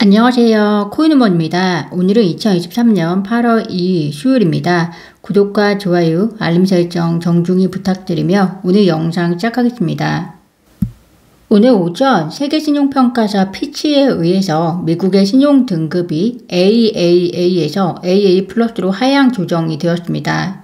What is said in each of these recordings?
안녕하세요. 코인우먼입니다. 오늘은 2023년 8월 2일 수요일입니다. 구독과 좋아요, 알림 설정 정중히 부탁드리며 오늘 영상 시작하겠습니다. 오늘 오전 세계신용평가사 피치에 의해서 미국의 신용등급이 AAA에서 AA+로 하향 조정이 되었습니다.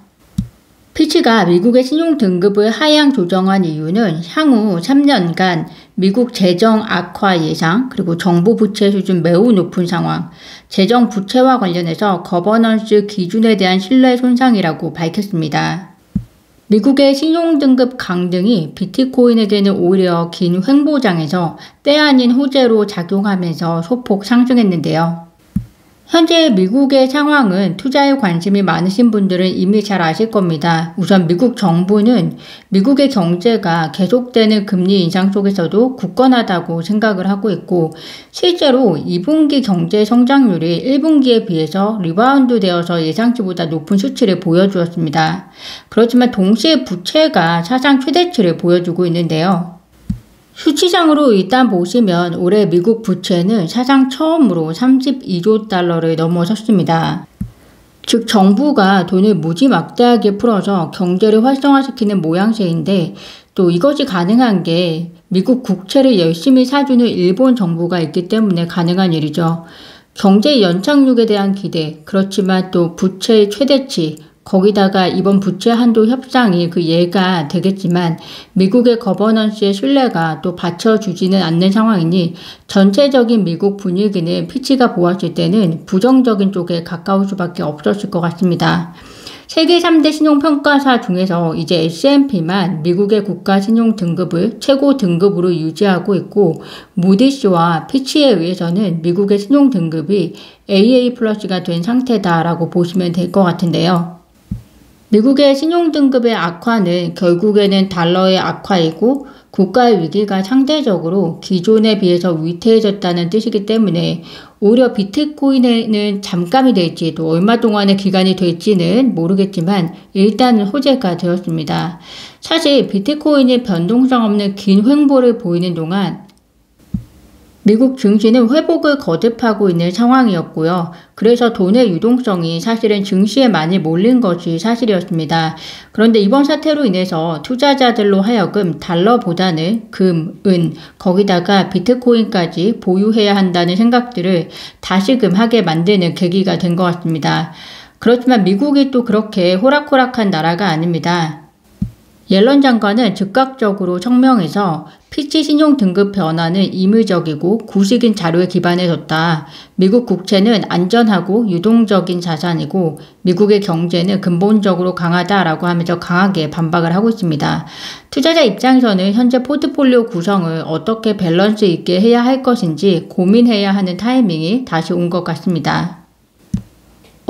피치가 미국의 신용등급을 하향 조정한 이유는 향후 3년간 미국 재정 악화 예상, 그리고 정부 부채 수준 매우 높은 상황, 재정 부채와 관련해서 거버넌스 기준에 대한 신뢰 손상이라고 밝혔습니다. 미국의 신용등급 강등이 비트코인에게는 오히려 긴 횡보장에서 때 아닌 호재로 작용하면서 소폭 상승했는데요. 현재 미국의 상황은 투자에 관심이 많으신 분들은 이미 잘 아실 겁니다. 우선 미국 정부는 미국의 경제가 계속되는 금리 인상 속에서도 굳건하다고 생각을 하고 있고, 실제로 2분기 경제 성장률이 1분기에 비해서 리바운드 되어서 예상치보다 높은 수치를 보여주었습니다. 그렇지만 동시에 부채가 사상 최대치를 보여주고 있는데요. 수치상으로 일단 보시면 올해 미국 부채는 사상 처음으로 32조 달러를 넘어섰습니다. 즉 정부가 돈을 무지막지하게 풀어서 경제를 활성화시키는 모양새인데, 또 이것이 가능한 게 미국 국채를 열심히 사주는 일본 정부가 있기 때문에 가능한 일이죠. 경제 연착륙에 대한 기대, 그렇지만 또 부채의 최대치, 거기다가 이번 부채 한도 협상이 그 예가 되겠지만 미국의 거버넌스의 신뢰가 또 받쳐주지는 않는 상황이니 전체적인 미국 분위기는 피치가 보았을 때는 부정적인 쪽에 가까울 수밖에 없었을 것 같습니다. 세계 3대 신용평가사 중에서 이제 S&P만 미국의 국가 신용 등급을 최고 등급으로 유지하고 있고, 무디스와 피치에 의해서는 미국의 신용 등급이 AA+가 된 상태다라고 보시면 될 것 같은데요. 미국의 신용등급의 악화는 결국에는 달러의 악화이고 국가의 위기가 상대적으로 기존에 비해서 위태해졌다는 뜻이기 때문에 오히려 비트코인에는 잠깐이 될지 또 얼마 동안의 기간이 될지는 모르겠지만 일단은 호재가 되었습니다. 사실 비트코인이 변동성 없는 긴 횡보를 보이는 동안 미국 증시는 회복을 거듭하고 있는 상황이었고요. 그래서 돈의 유동성이 사실은 증시에 많이 몰린 것이 사실이었습니다. 그런데 이번 사태로 인해서 투자자들로 하여금 달러보다는 금, 은, 거기다가 비트코인까지 보유해야 한다는 생각들을 다시금 하게 만드는 계기가 된 것 같습니다. 그렇지만 미국이 또 그렇게 호락호락한 나라가 아닙니다. 옐런 장관은 즉각적으로 성명해서 피치 신용 등급 변화는 임의적이고 구식인 자료에 기반해졌다. 미국 국채는 안전하고 유동적인 자산이고 미국의 경제는 근본적으로 강하다라고 하면서 강하게 반박을 하고 있습니다. 투자자 입장에서는 현재 포트폴리오 구성을 어떻게 밸런스 있게 해야 할 것인지 고민해야 하는 타이밍이 다시 온 것 같습니다.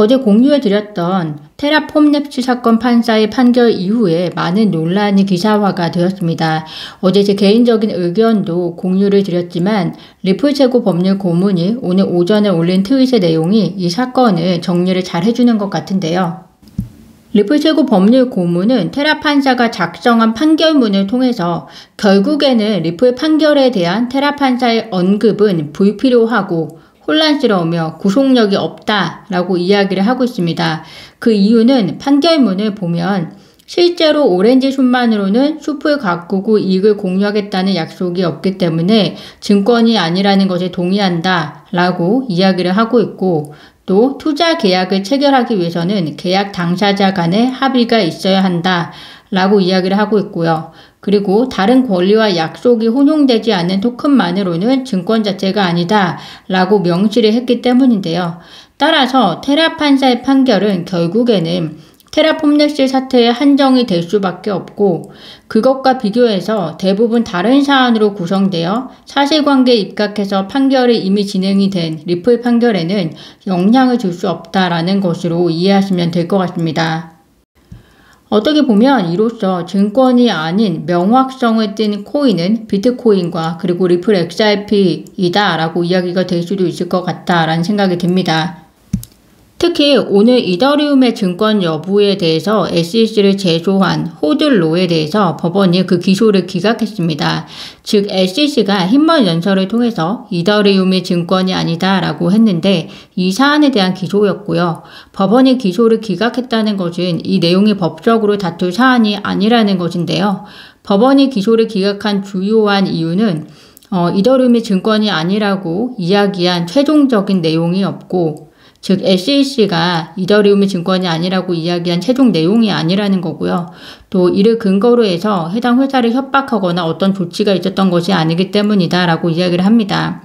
어제 공유해드렸던 테라폼랩스 사건 판사의 판결 이후에 많은 논란이 기사화가 되었습니다. 어제 제 개인적인 의견도 공유를 드렸지만 리플 최고 법률 고문이 오늘 오전에 올린 트윗의 내용이 이 사건을 정리를 잘 해주는 것 같은데요. 리플 최고 법률 고문은 테라 판사가 작성한 판결문을 통해서 결국에는 리플 판결에 대한 테라 판사의 언급은 불필요하고 혼란스러우며 구속력이 없다라고 이야기를 하고 있습니다. 그 이유는 판결문을 보면 실제로 오렌지 숲만으로는 숲을 가꾸고 이익을 공유하겠다는 약속이 없기 때문에 증권이 아니라는 것에 동의한다라고 이야기를 하고 있고, 또 투자 계약을 체결하기 위해서는 계약 당사자 간의 합의가 있어야 한다라고 이야기를 하고 있고요. 그리고 다른 권리와 약속이 혼용되지 않는 토큰만으로는 증권 자체가 아니다 라고 명시를 했기 때문인데요. 따라서 테라 판사의 판결은 결국에는 테라폼랩스 사태에 한정이 될 수밖에 없고, 그것과 비교해서 대부분 다른 사안으로 구성되어 사실관계에 입각해서 판결이 이미 진행이 된 리플 판결에는 영향을 줄 수 없다라는 것으로 이해하시면 될 것 같습니다. 어떻게 보면 이로써 증권이 아닌 명확성을 띤 코인은 비트코인과 그리고 리플 XRP이다 라고 이야기가 될 수도 있을 것 같다라는 생각이 듭니다. 특히 오늘 이더리움의 증권 여부에 대해서 SEC를 제소한 호들로에 대해서 법원이 그 기소를 기각했습니다. 즉 SEC가 힘먼 연설을 통해서 이더리움이 증권이 아니다라고 했는데 이 사안에 대한 기소였고요. 법원이 기소를 기각했다는 것은 이 내용이 법적으로 다툴 사안이 아니라는 것인데요. 법원이 기소를 기각한 주요한 이유는 이더리움이 증권이 아니라고 이야기한 최종적인 내용이 없고 즉 SEC가 이더리움이 증권이 아니라고 이야기한 최종 내용이 아니라는 거고요. 또 이를 근거로 해서 해당 회사를 협박하거나 어떤 조치가 있었던 것이 아니기 때문이다 라고 이야기를 합니다.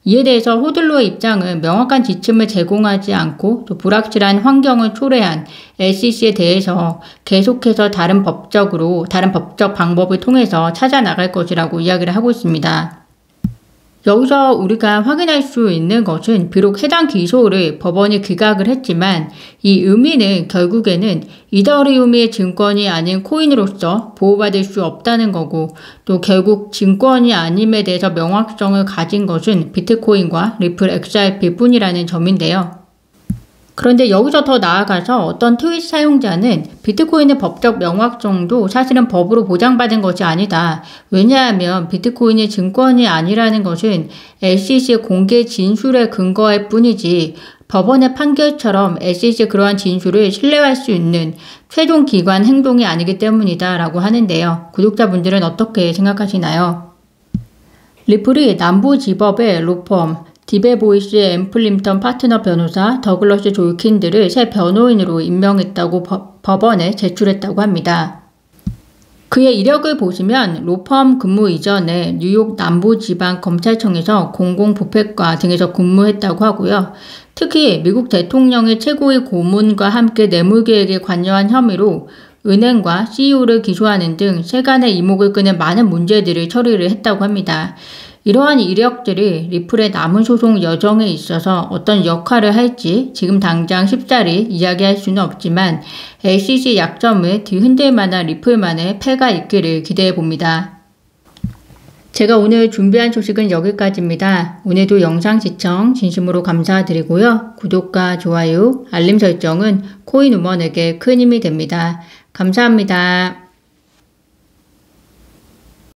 이에 대해서 호들로의 입장은 명확한 지침을 제공하지 않고 또 불확실한 환경을 초래한 SEC에 대해서 계속해서 다른 법적 방법을 통해서 찾아나갈 것이라고 이야기를 하고 있습니다. 여기서 우리가 확인할 수 있는 것은 비록 해당 기소를 법원이 기각을 했지만 이 의미는 결국에는 이더리움이 증권이 아닌 코인으로서 보호받을 수 없다는 거고 또 결국 증권이 아님에 대해서 명확성을 가진 것은 비트코인과 리플 XRP 뿐이라는 점인데요. 그런데 여기서 더 나아가서 어떤 트윗 사용자는 비트코인의 법적 명확성도 사실은 법으로 보장받은 것이 아니다. 왜냐하면 비트코인이 증권이 아니라는 것은 SEC의 공개 진술에 근거할 뿐이지 법원의 판결처럼 SEC의 그러한 진술을 신뢰할 수 있는 최종 기관 행동이 아니기 때문이다 라고 하는데요. 구독자분들은 어떻게 생각하시나요? 리플이 남부지법의 로펌 디베보이스의 앰플림턴 파트너 변호사 더글러스 졸킨드를 새 변호인으로 임명했다고 법원에 제출했다고 합니다. 그의 이력을 보시면 로펌 근무 이전에 뉴욕 남부지방검찰청에서 공공부패과 등에서 근무했다고 하고요. 특히 미국 대통령의 최고위 고문과 함께 뇌물계획에 관여한 혐의로 은행과 CEO를 기소하는 등 세간의 이목을 끄는 많은 문제들을 처리를 했다고 합니다. 이러한 이력들이 리플의 남은 소송 여정에 있어서 어떤 역할을 할지 지금 당장 쉽사리 이야기할 수는 없지만 SEC 약점을 뒤흔들 만한 리플만의 패가 있기를 기대해 봅니다. 제가 오늘 준비한 소식은 여기까지입니다. 오늘도 영상 시청 진심으로 감사드리고요. 구독과 좋아요, 알림 설정은 코인우먼에게 큰 힘이 됩니다. 감사합니다.